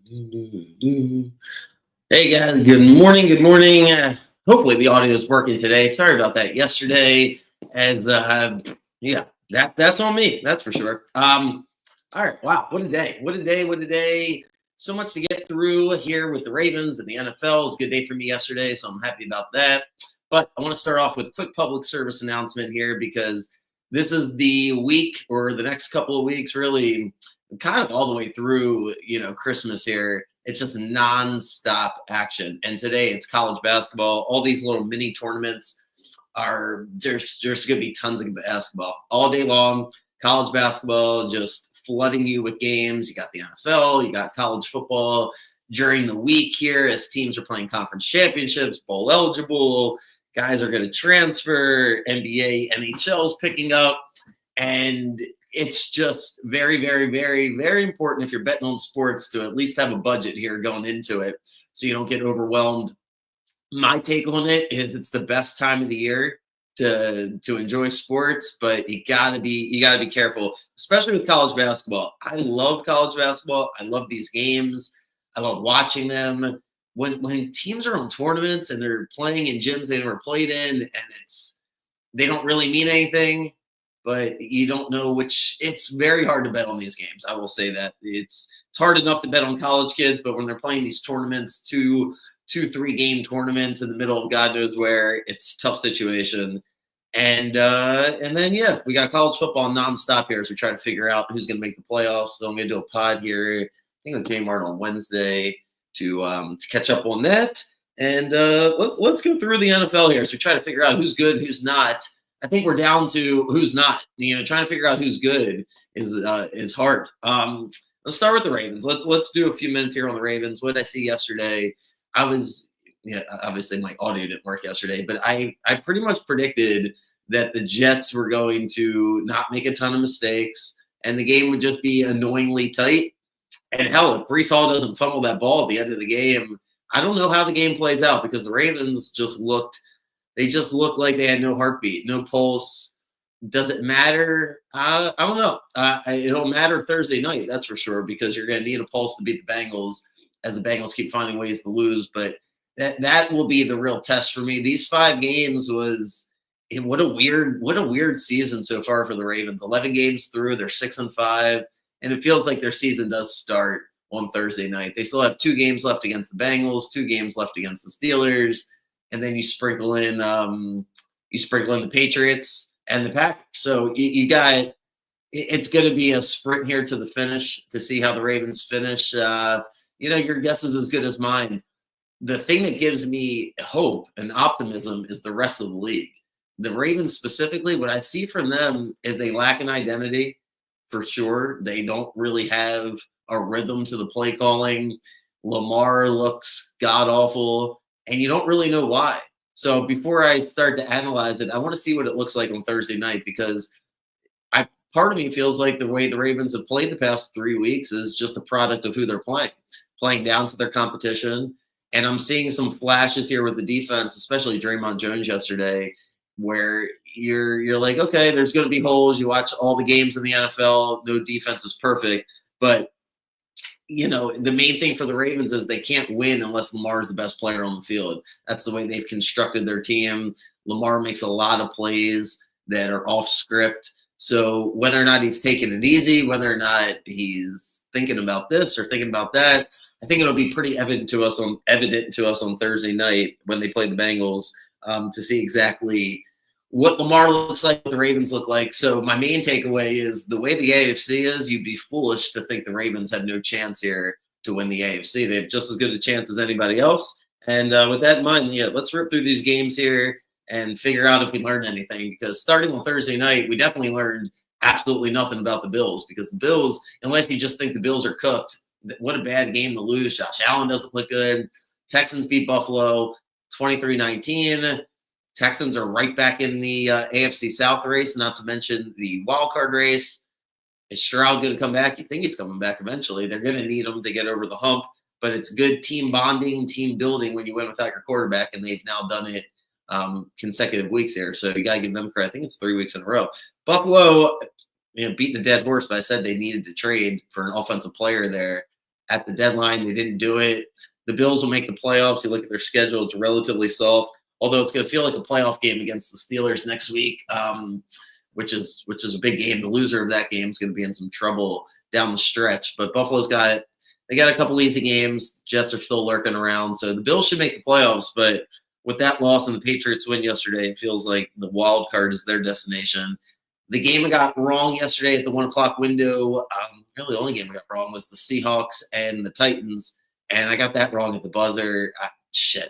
Hey guys, good morning. Good morning. Hopefully the audio is working today. Sorry about that yesterday. As yeah, that's on me. That's for sure. All right. Wow, what a day! What a day! What a day! So much to get through here with the Ravens and the NFL. It was a good day for me yesterday, so I'm happy about that. But I want to start off with a quick public service announcement here because this is the week or the next couple of weeks, really, kind of all the way through, Christmas here. It's just nonstop action. And today it's college basketball. All these little mini tournaments are there's going to be tons of basketball all day long. College basketball just flooding you with games. You got the NFL, you got college football during the week here as teams are playing conference championships, bowl eligible. Guys are going to transfer. NBA, NHL's picking up. And it's just very, very, very, very important if you're betting on sports to at least have a budget here going into it so you don't get overwhelmed. My take on it is it's the best time of the year to enjoy sports, but you gotta be careful, especially with college basketball. I love college basketball. I love these games. I love watching them. When teams are on tournaments and they're playing in gyms they never played in, and they don't really mean anything, but you don't know which. It's very hard to bet on these games. I will say that it's hard enough to bet on college kids, but when they're playing these tournaments, two, 3 game tournaments in the middle of God knows where, it's a tough situation. And then yeah, we got college football nonstop here as we try to figure out who's going to make the playoffs. So I'm going to do a pod here, I think on Kmart on Wednesday to catch up on that. And let's go through the NFL here as we try to figure out who's good, who's not. I think we're down to who's not. Trying to figure out who's good is hard. Let's start with the Ravens. Let's do a few minutes here on the Ravens. What did I see yesterday? Obviously my audio didn't work yesterday, but I pretty much predicted that the Jets were going to not make a ton of mistakes and the game would just be annoyingly tight. And hell, if Brees Hall doesn't fumble that ball at the end of the game, I don't know how the game plays out because the Ravens just looked like they had no heartbeat, no pulse. Does it matter? I don't know. It'll matter Thursday night, that's for sure, because you're going to need a pulse to beat the Bengals as the Bengals keep finding ways to lose. But that will be the real test for me. These 5 games what a weird season so far for the Ravens. 11 games through, they're 6-5, and it feels like their season does start on Thursday night. They still have 2 games left against the Bengals, 2 games left against the Steelers, and then you sprinkle in the Patriots and the Packers. So you got it's going to be a sprint here to the finish to see how the Ravens finish. Your guess is as good as mine. The thing that gives me hope and optimism is the rest of the league. The Ravens specifically, what I see from them is they lack an identity for sure. They don't really have a rhythm to the play calling. Lamar looks god awful, and you don't really know why. So before I start to analyze it, I want to see what it looks like on Thursday night because part of me feels like the way the Ravens have played the past 3 weeks is just a product of who they're playing down to their competition. And I'm seeing some flashes here with the defense, especially Draymond Jones yesterday, where you're like, okay, there's going to be holes. You watch all the games in the NFL, no defense is perfect. But, the main thing for the Ravens is they can't win unless Lamar is the best player on the field. That's the way they've constructed their team. Lamar makes a lot of plays that are off script. So whether or not he's taking it easy, whether or not he's thinking about this or thinking about that, I think it'll be pretty evident to us on Thursday night when they play the Bengals to see exactly what Lamar looks like, what the Ravens look like. So my main takeaway is the way the AFC is, you'd be foolish to think the Ravens have no chance here to win the AFC. They have just as good a chance as anybody else. And with that in mind, let's rip through these games here and figure out if we learned anything. Because starting on Thursday night, we definitely learned absolutely nothing about the Bills. Because the Bills, unless you just think the Bills are cooked, what a bad game to lose. Josh Allen doesn't look good. Texans beat Buffalo 23-19. Texans are right back in the AFC South race, not to mention the wild card race. Is Stroud going to come back? You think he's coming back eventually. They're going to need him to get over the hump. But it's good team bonding, team building when you win without your quarterback, and they've now done it consecutive weeks here. So you got to give them credit. I think it's 3 weeks in a row. Buffalo, beating a dead horse, but I said they needed to trade for an offensive player there. at the deadline. They didn't do it. The Bills will make the playoffs. You look at their schedule; it's relatively soft. Although it's going to feel like a playoff game against the Steelers next week, which is a big game. The loser of that game is going to be in some trouble down the stretch. But Buffalo's got a couple easy games. Jets are still lurking around, so the Bills should make the playoffs. But with that loss and the Patriots win yesterday, it feels like the wild card is their destination. The game I got wrong yesterday at the 1 o'clock window, really the only game I got wrong was the Seahawks and the Titans, and I got that wrong at the buzzer.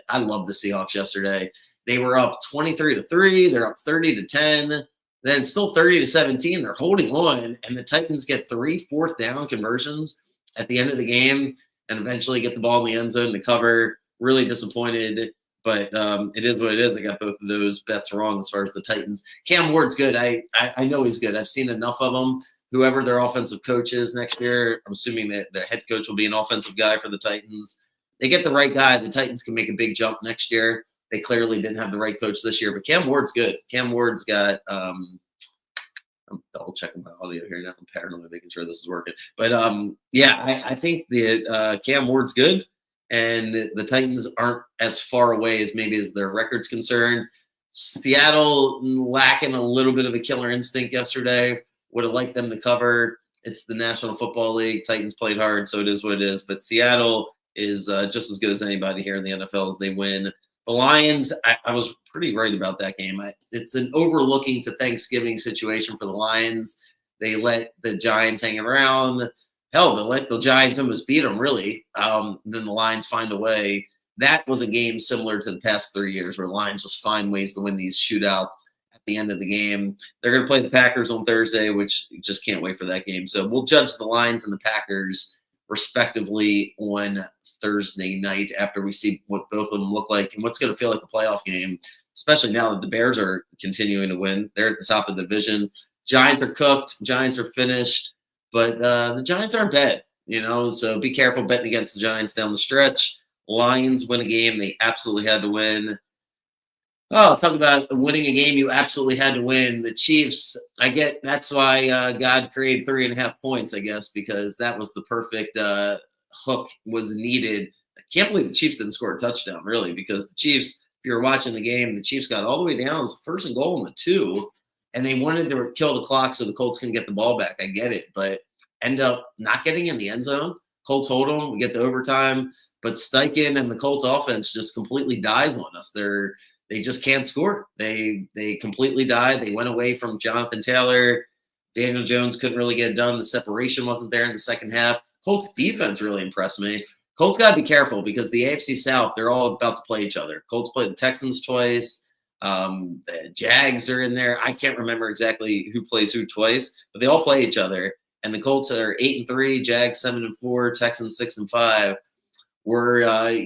I love the Seahawks yesterday. They were up 23-3. They're up 30-10. Then still 30-17. They're holding on, and the Titans get 3 fourth-down conversions at the end of the game and eventually get the ball in the end zone to cover. Really disappointed, but it is what it is. I got both of those bets wrong as far as the Titans. Cam Ward's good. I know he's good. I've seen enough of him. Whoever their offensive coach is next year, I'm assuming that their head coach will be an offensive guy for the Titans. They get the right guy, the Titans can make a big jump next year. They clearly didn't have the right coach this year, but Cam Ward's good. Cam Ward's got I'm double checking my audio here now. I'm paranoid making sure this is working. But I think the Cam Ward's good, and the Titans aren't as far away as maybe as their record's concerned. Seattle lacking a little bit of a killer instinct yesterday. Would have liked them to cover. It's the National Football League. Titans played hard, so it is what it is. But Seattle is just as good as anybody here in the NFL as they win. The Lions, I was pretty right about that game. It's an overlooking to Thanksgiving situation for the Lions. They let the Giants hang around. Hell, they let the Giants almost beat them, really. Then the Lions find a way. That was a game similar to the past 3 years where the Lions just find ways to win these shootouts at the end of the game. They're going to play the Packers on Thursday, which just can't wait for that game. So we'll judge the Lions and the Packers respectively on Thursday night after we see what both of them look like and what's going to feel like a playoff game, especially now that the Bears are continuing to win. They're at the top of the division. Giants are cooked. Giants are finished. But the Giants aren't bad, so be careful betting against the Giants down the stretch. Lions win a game they absolutely had to win. Oh, talk about winning a game you absolutely had to win. The Chiefs, that's why God created 3.5 points, I guess, because that was the perfect hook was needed. I can't believe the Chiefs didn't score a touchdown, really, because the Chiefs, if you were watching the game, the Chiefs got all the way down. It was first and goal in the 2, and they wanted to kill the clock so the Colts can get the ball back. I get it, but end up not getting in the end zone. Colts hold them. We get to overtime, but Steichen and the Colts offense just completely dies on us. They just can't score. They completely died. They went away from Jonathan Taylor. Daniel Jones couldn't really get it done. The separation wasn't there in the second half. Colts defense really impressed me. Colts got to be careful because the AFC South, they're all about to play each other. Colts played the Texans twice. The Jags are in there. I can't remember exactly who plays who twice, but they all play each other. And the Colts are 8-3, Jags 7-4, Texans 6-5.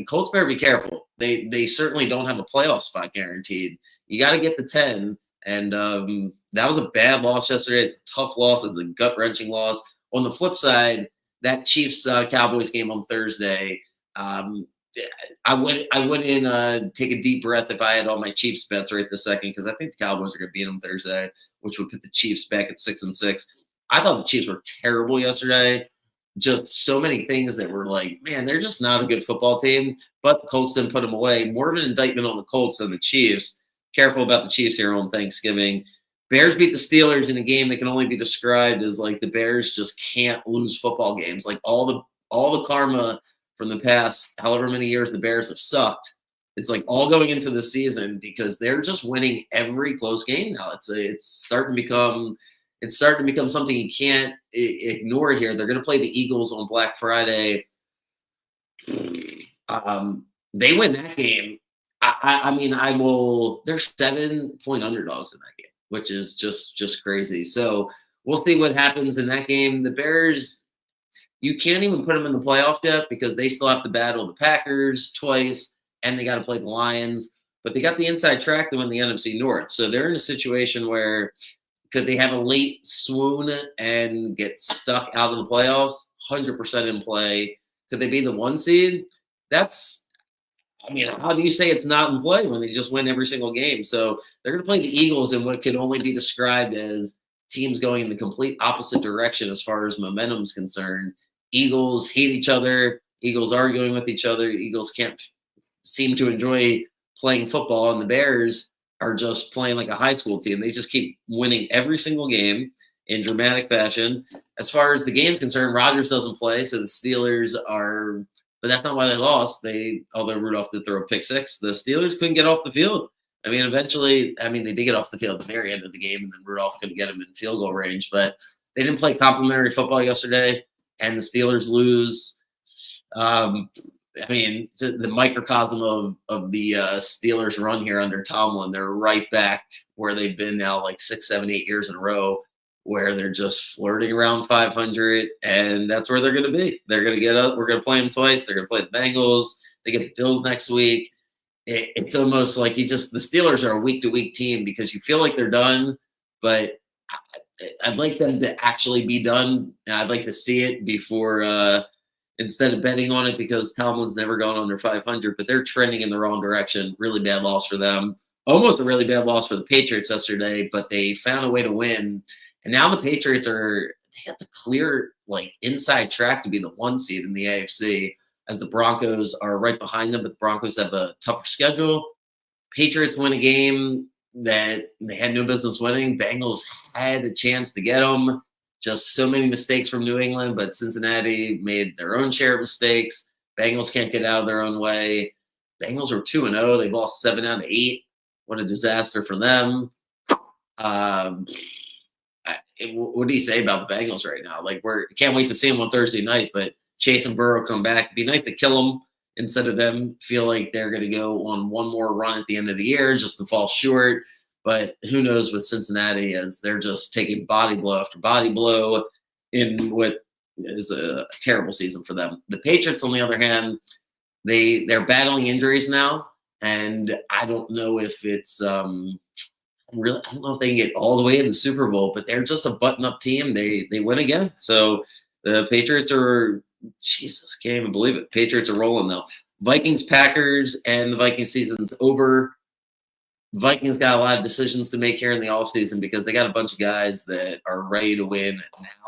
Colts better be careful. They certainly don't have a playoff spot guaranteed. You got to get the 10, and that was a bad loss yesterday. It's a tough loss. It's a gut-wrenching loss. On the flip side, that Chiefs Cowboys game on Thursday, I wouldn't take a deep breath if I had all my Chiefs bets right this second because I think the Cowboys are going to beat them Thursday, which would put the Chiefs back at 6-6. I thought the Chiefs were terrible yesterday. Just so many things that were like, man, they're just not a good football team. But the Colts didn't put them away. More of an indictment on the Colts than the Chiefs. Careful about the Chiefs here on Thanksgiving. Bears beat the Steelers in a game that can only be described as like the Bears just can't lose football games. Like all the karma from the past, however many years the Bears have sucked, it's like all going into the season because they're just winning every close game now. It's starting to become something you can't ignore here. They're going to play the Eagles on Black Friday. They win that game. I will. They're 7-point underdogs in that game, which is just crazy. So we'll see what happens in that game. The Bears, you can't even put them in the playoff yet because they still have to battle the Packers twice, and they got to play the Lions. But they got the inside track to win the NFC North. So they're in a situation where could they have a late swoon and get stuck out of the playoffs? 100% in play. Could they be the 1 seed? How do you say it's not in play when they just win every single game? So they're going to play the Eagles in what could only be described as teams going in the complete opposite direction as far as momentum is concerned. Eagles hate each other. Eagles arguing with each other. Eagles can't seem to enjoy playing football, and the Bears are just playing like a high school team. They just keep winning every single game in dramatic fashion. As far as the game's concerned, Rodgers doesn't play, so the Steelers are. But that's not why they lost. Although Rudolph did throw a pick six, the Steelers couldn't get off the field. I mean, eventually, they did get off the field at the very end of the game, and then Rudolph couldn't get him in field goal range. But they didn't play complimentary football yesterday, and the Steelers lose. The microcosm of the Steelers run here under Tomlin, they're right back where they've been now like 6, 7, 8 years in a row, where they're just flirting around 500, and that's where they're going to be. They're going to get up. We're going to play them twice. They're going to play the Bengals. They get the Bills next week. It's almost like the Steelers are a week-to-week team because you feel like they're done, but I'd like them to actually be done. I'd like to see it before instead of betting on it, because Tomlin's never gone under 500, but they're trending in the wrong direction. Really bad loss for them. Almost a really bad loss for the Patriots yesterday, but they found a way to win. And now the Patriots they have the clear inside track to be the 1 seed in the AFC, as the Broncos are right behind them, but the Broncos have a tougher schedule. Patriots win a game that they had no business winning. Bengals had a chance to get them. Just so many mistakes from New England, but Cincinnati made their own share of mistakes. Bengals can't get out of their own way. Bengals are 2-0. They've lost 7 out of 8. What a disaster for them. What do you say about the Bengals right now? Can't wait to see them on Thursday night, but Chase and Burrow come back. It'd be nice to kill them instead of them feel like they're going to go on one more run at the end of the year just to fall short. But who knows with Cincinnati, as they're just taking body blow after body blow in what is a terrible season for them. The Patriots, on the other hand, they're battling injuries now, and I don't know if it's I don't know if they can get all the way to the Super Bowl, but they're just a button-up team. They win again. So the Patriots are Jesus, can't even believe it. Patriots are rolling though. Vikings, Packers, and the Vikings season's over. Vikings got a lot of decisions to make here in the offseason because they got a bunch of guys that are ready to win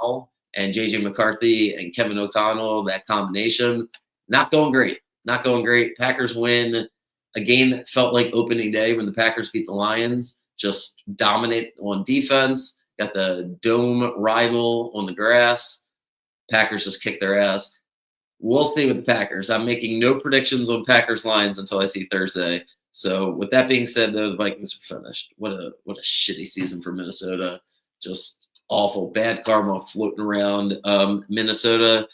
now. And J.J. McCarthy and Kevin O'Connell, that combination, not going great. Not going great. Packers win a game that felt like opening day when the Packers beat the Lions. Just dominate on defense. Got the dome rival on the grass. Packers just kicked their ass. We'll stay with the Packers. I'm making no predictions on Packers Lions until I see Thursday. So with that being said, though, the Vikings are finished. What a shitty season for Minnesota. Just awful. Bad karma floating around Minnesota.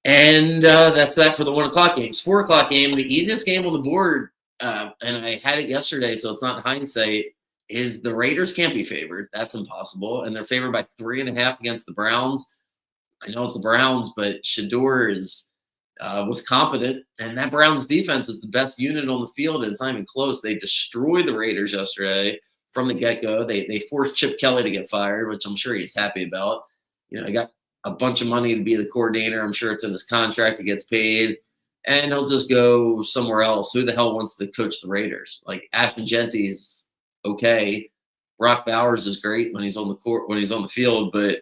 And that's that for the 1 o'clock games. 4 o'clock game, the easiest game on the board, and I had it yesterday, so it's not hindsight, is the Raiders can't be favored. That's impossible. And they're favored by 3.5 against the Browns. I know it's the Browns, but Shador was competent, and that Browns defense is the best unit on the field, and it's not even close. They destroyed the Raiders yesterday from the get-go. They forced Chip Kelly to get fired, which I'm sure he's happy about. He got a bunch of money to be the coordinator. I'm sure it's in his contract. He gets paid, and he'll just go somewhere else. Who the hell wants to coach the Raiders? Ashton Genty's okay. Brock Bowers is great when he's on the court, when he's on the field, but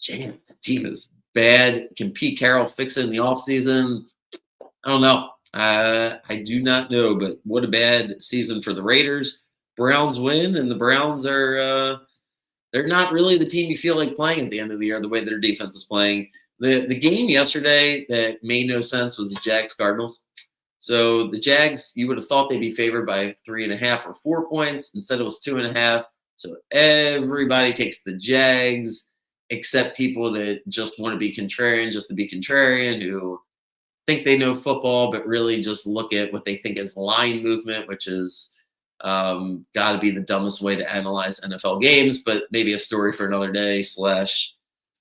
damn, the team is bad. Can Pete Carroll fix it in the offseason? I don't know. I do not know, but what a bad season for the Raiders. Browns win, and the Browns are they're not really the team you feel like playing at the end of the year, the way their defense is playing. The game yesterday that made no sense was the Jags-Cardinals. So the Jags, you would have thought they'd be favored by 3.5 or 4 points. Instead, it was 2.5. So everybody takes the Jags, except people that just want to be contrarian, just to be contrarian, who think they know football, but really just look at what they think is line movement, which is got to be the dumbest way to analyze NFL games, but maybe a story for another day /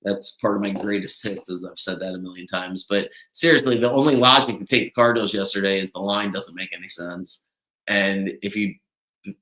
that's part of my greatest hits, as I've said that a million times. But seriously, the only logic to take the Cardinals yesterday is the line doesn't make any sense. And if you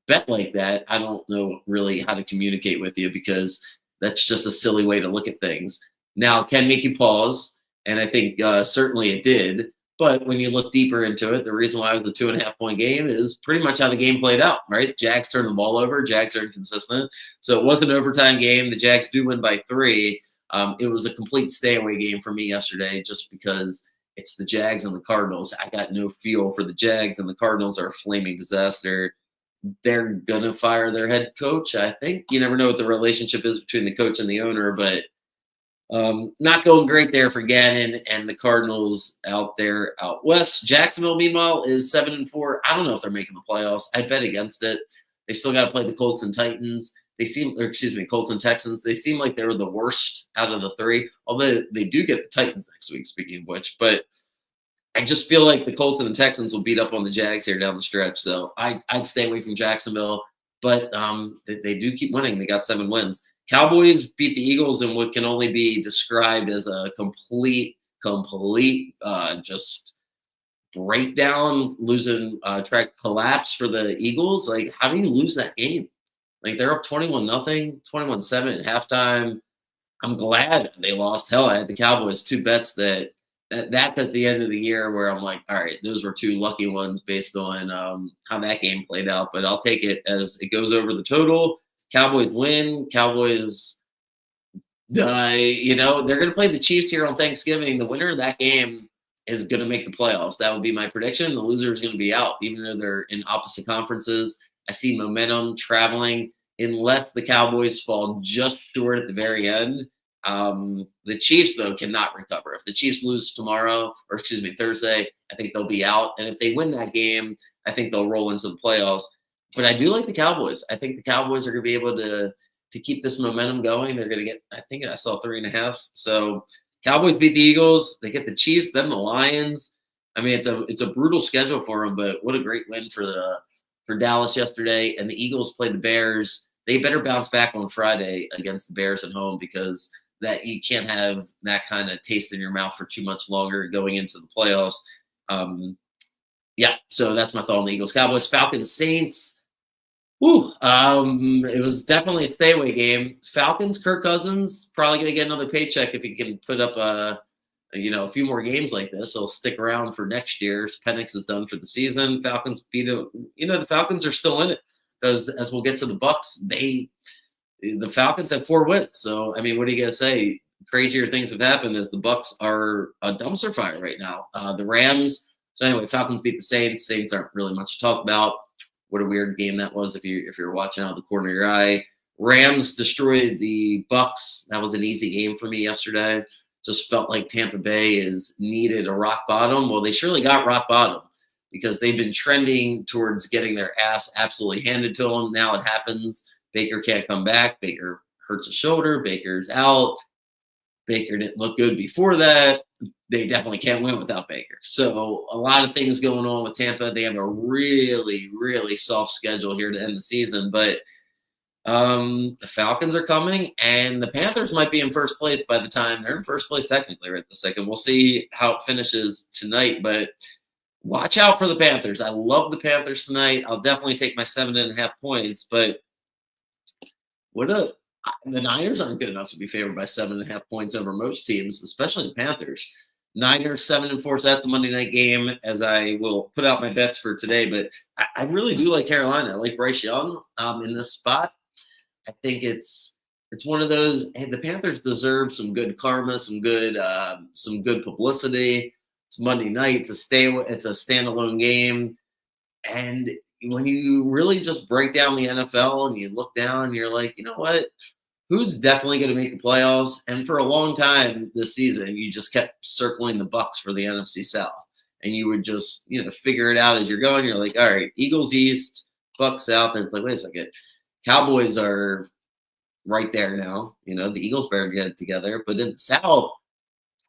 bet like that, I don't know really how to communicate with you, because that's just a silly way to look at things. Now, it can make you pause, and I think certainly it did. But when you look deeper into it, the reason why it was a 2.5 point game is pretty much how the game played out, right? Jags turned the ball over. Jags are inconsistent. So it was an overtime game. The Jags do win by 3. It was a complete stay away game for me yesterday just because it's the Jags and the Cardinals. I got no feel for the Jags, and the Cardinals are a flaming disaster. They're going to fire their head coach, I think. You never know what the relationship is between the coach and the owner, but not going great there for Gannon and the Cardinals out there out west. Jacksonville, meanwhile, is 7-4. I don't know if they're making the playoffs. I'd bet against it. They still got to play the Colts and Titans. Colts and Texans. They seem like they were the worst out of the three, although they do get the Titans next week, speaking of which. But I just feel like the Colts and the Texans will beat up on the Jags here down the stretch. So I'd stay away from Jacksonville. But they do keep winning. They got 7 wins. Cowboys beat the Eagles in what can only be described as a complete just breakdown, losing track collapse for the Eagles. Like, how do you lose that game? Like, they're up 21-0, 21-7 at halftime. I'm glad they lost. Hell, I had the Cowboys 2 bets that's at the end of the year where I'm like, all right, those were 2 lucky ones based on how that game played out. But I'll take it as it goes over the total. Cowboys win. Cowboys, they're going to play the Chiefs here on Thanksgiving. The winner of that game is going to make the playoffs. That would be my prediction. The loser is going to be out, even though they're in opposite conferences. I see momentum traveling unless the Cowboys fall just short at the very end. The Chiefs, though, cannot recover. If the Chiefs lose Thursday, I think they'll be out. And if they win that game, I think they'll roll into the playoffs. But I do like the Cowboys. I think the Cowboys are going to be able to keep this momentum going. They're going to get, I think I saw 3.5. So Cowboys beat the Eagles. They get the Chiefs, then the Lions. I mean, it's a brutal schedule for them, but what a great win for Dallas yesterday. And the Eagles played the Bears. They better bounce back on Friday against the Bears at home, because that you can't have that kind of taste in your mouth for too much longer going into the playoffs. So that's my thought on the Eagles. Cowboys, Falcons, Saints. It was definitely a stay away game. Falcons, Kirk Cousins probably going to get another paycheck if he can put up a few more games like this. He'll stick around for next year's. Penix is done for the season. Falcons beat him. The Falcons are still in it because, as we'll get to the Bucks, the Falcons have 4 wins. So I mean, what are you gonna say? Crazier things have happened as the Bucks are a dumpster fire right now. The Rams. So anyway, Falcons beat the Saints. Saints aren't really much to talk about. What a weird game that was if you're watching out of the corner of your eye. Rams destroyed the Bucks. That was an easy game for me yesterday. Just felt like Tampa Bay needed a rock bottom. Well, they surely got rock bottom because they've been trending towards getting their ass absolutely handed to them. Now it happens. Baker can't come back. Baker hurts a shoulder. Baker's out. Baker didn't look good before that. They definitely can't win without Baker. So a lot of things going on with Tampa. They have a really, really soft schedule here to end the season. But the Falcons are coming, and the Panthers might be in first place by the time they're in first place technically right this second. We'll see how it finishes tonight, but watch out for the Panthers. I love the Panthers tonight. I'll definitely take my 7.5 points, but the Niners aren't good enough to be favored by 7.5 points over most teams, especially the Panthers. Niners 7-4, so that's a Monday night game, as I will put out my bets for today. But I really do like Carolina. I like Bryce Young in this spot. I think it's one of those. Hey, the Panthers deserve some good karma, some good publicity. It's Monday night. It's a standalone game, and when you really just break down the NFL and you look down, you're like, you know what? Who's definitely going to make the playoffs? And for a long time this season, you just kept circling the Bucks for the NFC South, and you would just figure it out as you're going. You're like, all right, Eagles East, Bucks South, and it's like, wait a second. Cowboys are right there now. The Eagles better get it together. But in the South,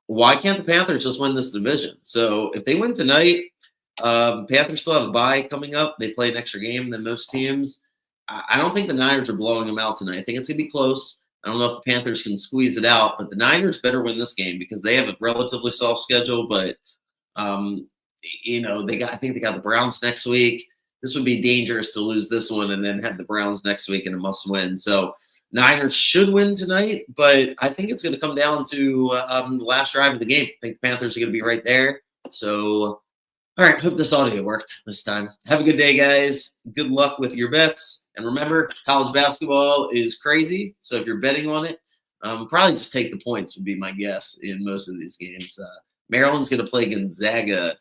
why can't the Panthers just win this division? So if they win tonight, Panthers still have a bye coming up. They play an extra game than most teams. I don't think the Niners are blowing them out tonight. I think it's going to be close. I don't know if the Panthers can squeeze it out, but the Niners better win this game because they have a relatively soft schedule. But, I think they got the Browns next week. This would be dangerous to lose this one and then have the Browns next week in a must win. So Niners should win tonight, but I think it's going to come down to the last drive of the game. I think the Panthers are going to be right there. So, all right, hope this audio worked this time. Have a good day, guys. Good luck with your bets. And remember, college basketball is crazy. So if you're betting on it, Probably just take the points would be my guess in most of these games. Maryland's going to play Gonzaga. I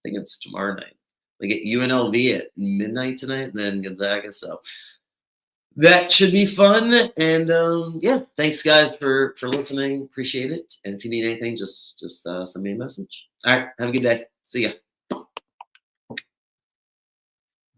think it's tomorrow night. They get UNLV at midnight tonight, and then Gonzaga. So that should be fun. And yeah, thanks guys for listening. Appreciate it. And if you need anything, just send me a message. All right, have a good day. See ya.